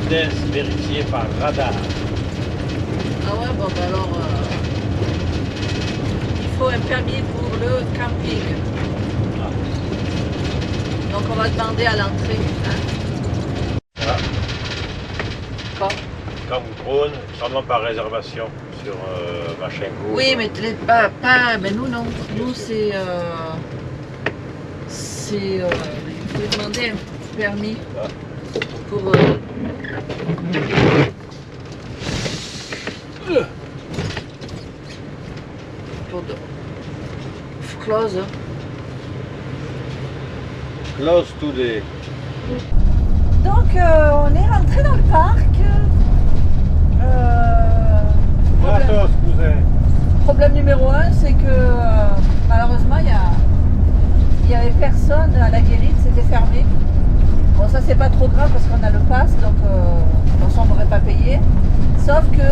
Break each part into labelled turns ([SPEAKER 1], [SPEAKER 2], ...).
[SPEAKER 1] vitesse vérifiée par radar.
[SPEAKER 2] Ah ouais, bon, bah alors, il faut un permis pour le camping.
[SPEAKER 1] Ah.
[SPEAKER 2] Donc on va demander à l'entrée. Hein.
[SPEAKER 1] Voilà.
[SPEAKER 2] Quoi?
[SPEAKER 1] Cameroun, seulement par réservation sur machin.
[SPEAKER 2] Oui, mais mais nous non. Nous c'est il faut demander un permis pour close.
[SPEAKER 1] Close today.
[SPEAKER 2] Donc on est rentré dans le parc. Problème numéro 1, c'est que malheureusement il y avait personne à la guérite, c'était fermé. Bon, ça c'est pas trop grave parce qu'on a le pass, donc on n'aurait pas payé. Sauf que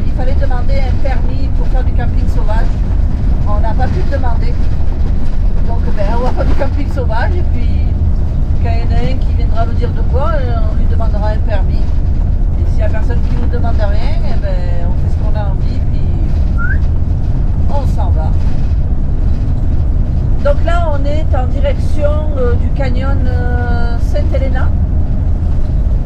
[SPEAKER 2] il fallait demander un permis pour faire du camping sauvage. On n'a pas pu le demander. Donc on va faire du camping sauvage et puis quand il y en a un qui viendra nous dire de quoi, on lui demandera un permis. Et s'il n'y a personne qui nous demande rien, eh ben, on fait ce qu'on a envie, puis on s'en va. Donc là, on est en direction du canyon Sainte-Helena.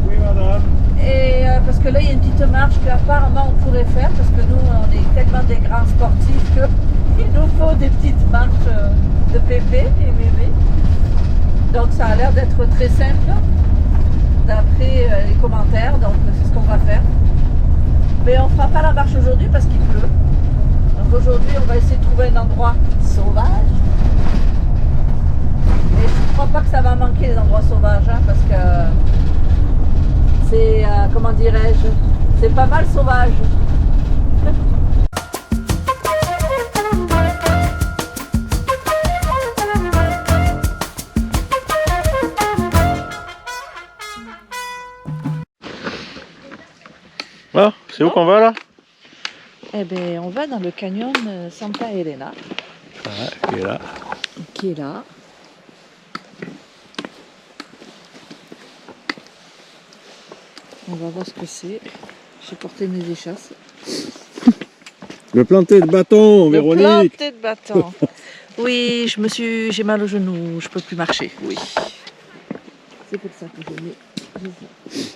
[SPEAKER 1] Oui, madame.
[SPEAKER 2] Et parce que là, il y a une petite marche qu'apparemment on pourrait faire, parce que nous, on est tellement des grands sportifs qu'il nous faut des petites marches de pépé et mémé. Donc ça a l'air d'être très simple, d'après les commentaires, donc c'est ce qu'on va faire. Mais on ne fera pas la marche aujourd'hui parce qu'il pleut. Donc aujourd'hui, on va essayer de trouver un endroit sauvage. Et je ne crois pas que ça va manquer les endroits sauvages, hein, parce que c'est, comment dirais-je, c'est pas mal sauvage.
[SPEAKER 1] Ah, c'est où qu'on va là?
[SPEAKER 2] Eh bien, on va dans le canyon Santa Elena.
[SPEAKER 1] Ouais, qui est là.
[SPEAKER 2] Qui est là. On va voir ce que c'est. J'ai porté mes échasses.
[SPEAKER 1] Le planter de bâton, Véronique.
[SPEAKER 2] Le planter de bâton. Oui, j'ai mal au genou, je peux plus marcher. Oui. C'est pour ça que je mets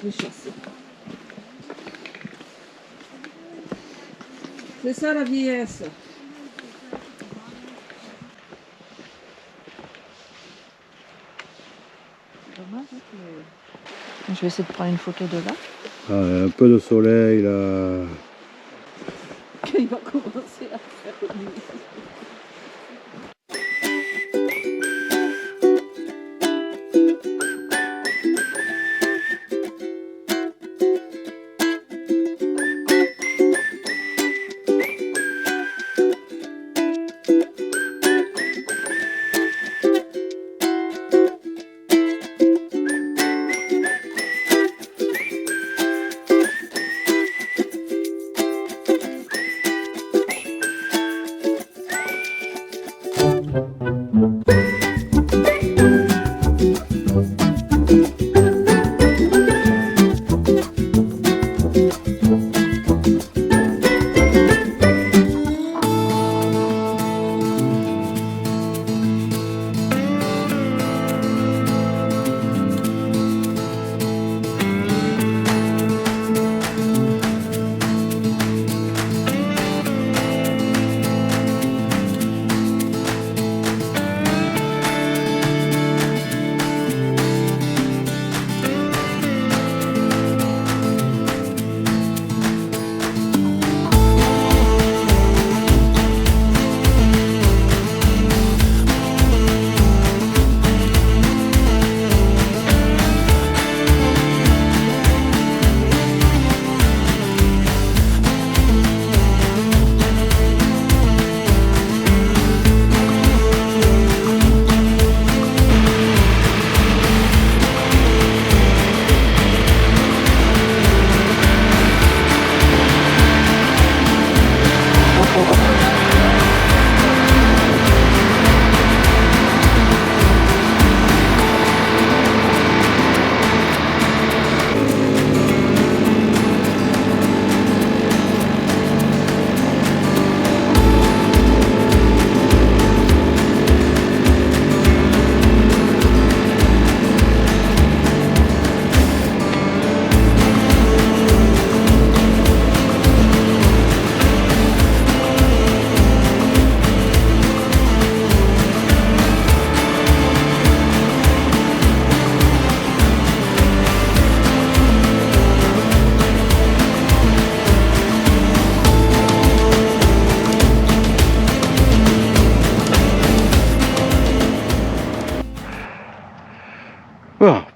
[SPEAKER 2] les échasses. C'est ça la vieillesse. Je vais essayer de prendre une photo de là.
[SPEAKER 1] Ah, un peu de soleil là.
[SPEAKER 2] Il va commencer à faire nuit.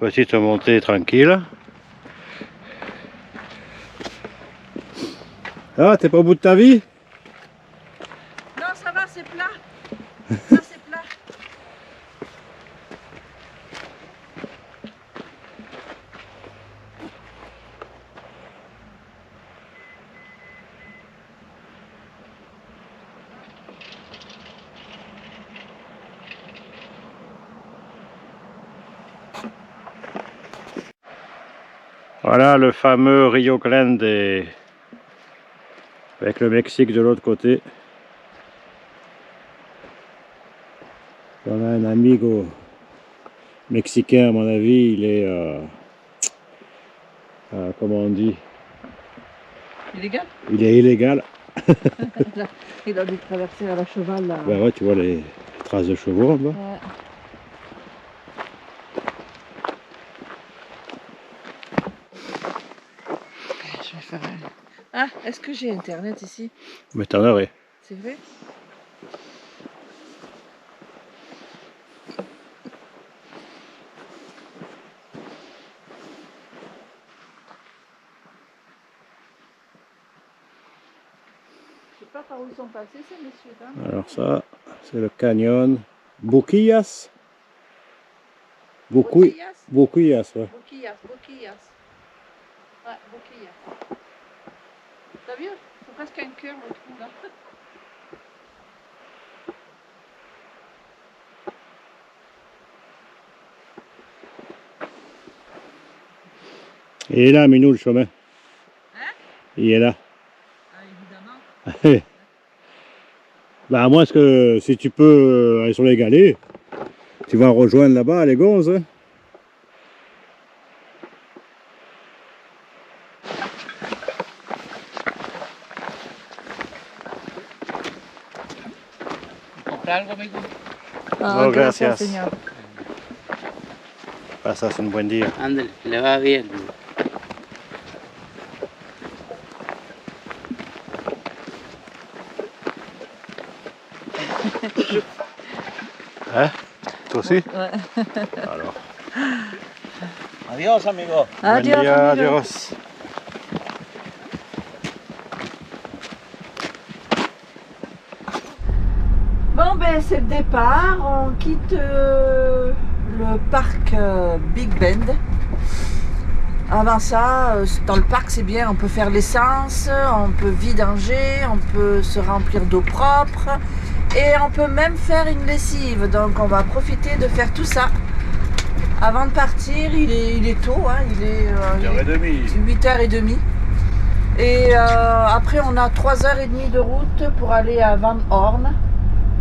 [SPEAKER 3] Petite montée tranquille. Ah, t'es pas au bout de ta vie?
[SPEAKER 2] Non, ça va, c'est plat. Ça, c'est plat.
[SPEAKER 3] Voilà le fameux Rio Grande avec le Mexique de l'autre côté. On a un amigo mexicain, à mon avis, il est comment on dit?
[SPEAKER 2] Illégal?
[SPEAKER 3] Il est illégal.
[SPEAKER 2] Il a dû traverser à la cheval là.
[SPEAKER 3] Ben ouais, tu vois les traces de chevaux là.
[SPEAKER 2] Ouais. Je vais faire un... Ah, est-ce que j'ai internet ici?
[SPEAKER 3] Mais t'en aurais.
[SPEAKER 2] C'est vrai? Je sais pas par où ils sont passés ces messieurs là.
[SPEAKER 3] Alors ça, c'est le canyon Boquillas.
[SPEAKER 2] Boquillas?
[SPEAKER 3] Boquillas, ouais.
[SPEAKER 2] Boquillas, Boquillas. Ouais, Boquillas. T'as vu? C'est presque un cœur le trou là.
[SPEAKER 3] Il est là, Minou, le chemin.
[SPEAKER 2] Hein?
[SPEAKER 3] Il est là.
[SPEAKER 2] Ah, évidemment.
[SPEAKER 3] Bah, à moins que si tu peux aller sur les galets, tu vas rejoindre là-bas les gonzes. Hein.
[SPEAKER 4] Algo, amigo.
[SPEAKER 2] Ah,
[SPEAKER 3] No,
[SPEAKER 2] gracias,
[SPEAKER 3] gracias.
[SPEAKER 2] señor.
[SPEAKER 3] Pasas un buen día.
[SPEAKER 4] Ándale, le va bien.
[SPEAKER 3] Hein? Toi aussi?
[SPEAKER 2] Ouais.
[SPEAKER 3] Alors.
[SPEAKER 4] Adiós, amigo.
[SPEAKER 2] Adiós,
[SPEAKER 3] Buen día,
[SPEAKER 2] amigo.
[SPEAKER 3] adiós.
[SPEAKER 2] Bon ben c'est le départ, on quitte le parc Big Bend. Avant ça, dans le parc c'est bien, on peut faire l'essence, on peut vidanger, on peut se remplir d'eau propre et on peut même faire une lessive. Donc on va profiter de faire tout ça. Avant de partir, il est tôt, hein, il est 8h30. Et après on a 3h30 de route pour aller à Van Horn,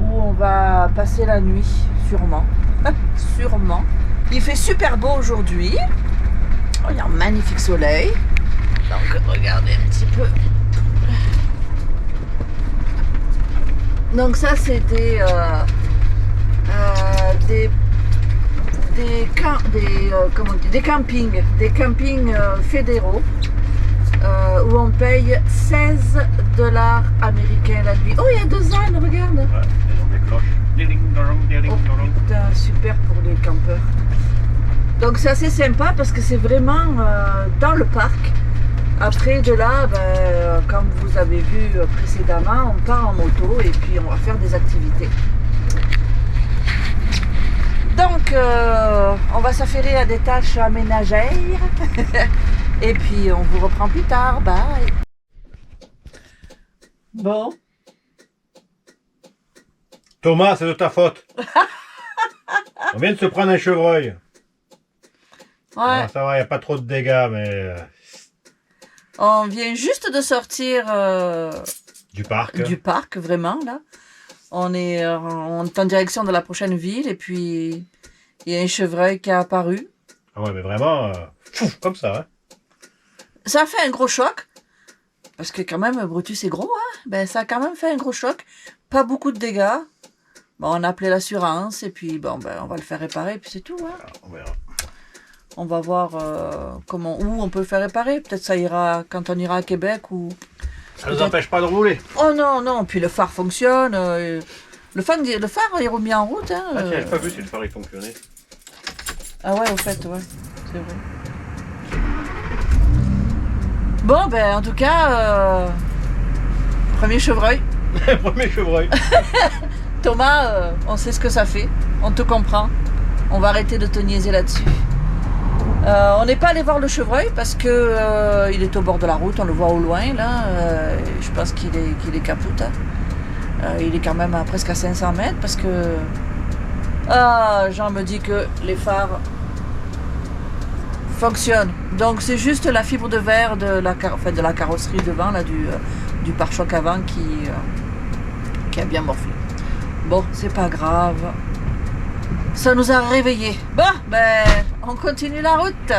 [SPEAKER 2] où on va passer la nuit, sûrement. Sûrement. Il fait super beau aujourd'hui. Il y a un magnifique soleil. Donc regardez un petit peu. Donc ça c'était des campings fédéraux où on paye 16 $ américains la nuit. Oh, il y a 2 ânes, regarde.
[SPEAKER 1] Ouais, ils ont des cloches.
[SPEAKER 2] Oh putain, super pour les campeurs. Donc c'est assez sympa parce que c'est vraiment dans le parc. Après de là, ben, comme vous avez vu précédemment, on part en moto et puis on va faire des activités. Donc on va s'affairer à des tâches aménagères et puis on vous reprend plus tard. Bye. Bon.
[SPEAKER 3] Thomas, c'est de ta faute. On vient de se prendre un chevreuil.
[SPEAKER 2] Ouais.
[SPEAKER 3] Ah, ça va, il n'y a pas trop de dégâts, mais...
[SPEAKER 2] On vient juste de sortir
[SPEAKER 3] Du parc.
[SPEAKER 2] du parc, vraiment, là. On est en direction de la prochaine ville et puis il y a un chevreuil qui a apparu.
[SPEAKER 3] Ah ouais, mais vraiment, comme ça. Hein.
[SPEAKER 2] Ça a fait un gros choc. Parce que quand même, Brutus est gros, hein. Ben, ça a quand même fait un gros choc. Pas beaucoup de dégâts. Bon, on a appelé l'assurance et puis bon, ben, on va le faire réparer et puis c'est tout. Hein.
[SPEAKER 3] Alors, on verra.
[SPEAKER 2] On va voir où on peut le faire réparer. Peut-être ça ira quand on ira à Québec ou...
[SPEAKER 3] Ça ne nous empêche pas de rouler.
[SPEAKER 2] Oh non, non, puis le phare fonctionne. Le phare est remis en route. Hein,
[SPEAKER 3] Ah tiens, j'ai pas vu si le phare il fonctionnait.
[SPEAKER 2] Ah ouais, au fait, ouais. c'est vrai. Bon, ben en tout cas, premier chevreuil.
[SPEAKER 1] Premier chevreuil.
[SPEAKER 2] Thomas, on sait ce que ça fait, on te comprend. On va arrêter de te niaiser là-dessus. On n'est pas allé voir le chevreuil parce que il est au bord de la route, on le voit au loin là. Je pense qu'il est capote. Il est quand même presque à 500 mètres parce que Jean me dit que les phares fonctionnent. Donc c'est juste la fibre de verre de la carrosserie devant là, du pare-choc avant qui a bien morflé. Bon, c'est pas grave. Ça nous a réveillés. Bon, ben, on continue la route.